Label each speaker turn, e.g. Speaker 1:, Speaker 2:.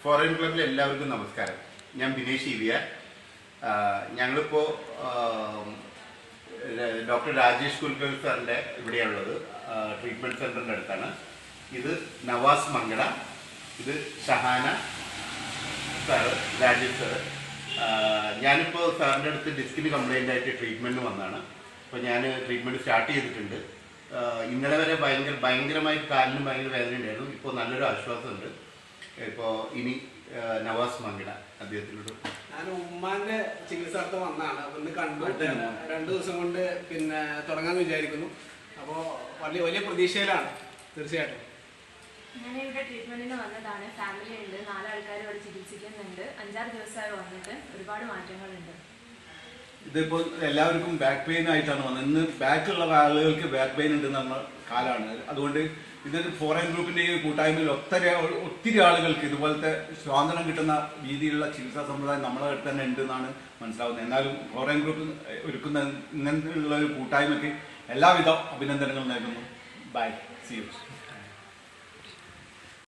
Speaker 1: Foreign ക്ലബിലെ എല്ലാവർക്കും നമസ്കാരം. ഞാൻ ബിനേഷ് ഇവിയ. ഞങ്ങളിപ്പോൾ ഡോക്ടർ രാജേഷ് കുൽക്കർണി സാറിൻ്റെ ഇവിടെയുള്ളത് ട്രീറ്റ്മെൻറ്റ് സെൻ്ററിൻ്റെ അടുത്താണ്. ഇത് നവാസ് മങ്കട, ഇത് ഷഹാന സാറ്, രാജേഷ് സാറ്. ഞാനിപ്പോൾ സാറിൻ്റെ അടുത്ത് ഡിസ്കിന് കംപ്ലൈൻ്റ് ആയിട്ട് ട്രീറ്റ്മെൻറ്റിന് വന്നതാണ്. അപ്പോൾ ഞാൻ ട്രീറ്റ്മെൻറ്റ് സ്റ്റാർട്ട് ചെയ്തിട്ടുണ്ട്. ഇന്നലെ വരെ ഭയങ്കരമായിട്ട് കാലിനും ഭയങ്കര വേദന ഉണ്ടായിരുന്നു. ഇപ്പോൾ നല്ലൊരു ആശ്വാസമുണ്ട്. ഇപ്പോൾ ഇനി നവാസ് മങ്കട അദ്ദേഹത്തിനോട്.
Speaker 2: ഞാൻ ഉമ്മാന്റെ ചികിത്സാർത്ഥം വന്നാണ്. ഒന്ന് കണ്ടു, 2 ദിവസം കൊണ്ട് തുടങ്ങാന്ന് വിചാരിക്കുന്നു. അപ്പോൾ വലിയ പ്രതീക്ഷയിലാണ് തീർച്ചയായിട്ടും.
Speaker 3: ഞാനിവിടെ ട്രീറ്റ്മെന്റിന് വന്നതാണ്. ഫാമിലി ഉണ്ട്, 4 ആൾക്കാർ ഇവിടെ ചികിത്സിക്കുന്നുണ്ട്. 5-6 ദിവസമായി വന്നിട്ട് ഒരുപാട് മാറ്റങ്ങളുണ്ട്.
Speaker 4: ഇതിപ്പോൾ എല്ലാവർക്കും ബാക്ക് പെയിൻ ആയിട്ടാണ് വന്നത്. ഇന്ന് ബാക്കുള്ള ആളുകൾക്ക് ബാക്ക് പെയിൻ ഉണ്ടെന്ന കാലമാണ്. അതുകൊണ്ട് ഇതൊരു ഫോറിൻ ഗ്രൂപ്പിന്റെ ഈ കൂട്ടായ്മയിൽ ഒത്തിരി ആളുകൾക്ക് ഇതുപോലത്തെ സ്വാതന്ത്ര്യം കിട്ടുന്ന രീതിയിലുള്ള ചികിത്സാ സമ്പ്രദായം നമ്മളെ അടുത്ത് തന്നെ ഉണ്ടെന്നാണ് മനസ്സിലാവുന്നത്. എന്നാലും ഫോറിൻ ഗ്രൂപ്പ് ഒരുക്കുന്ന ഇങ്ങനെയുള്ള ഒരു കൂട്ടായ്മയ്ക്ക് എല്ലാവിധ അഭിനന്ദനങ്ങളും നൽകുന്നു. Bye, see U.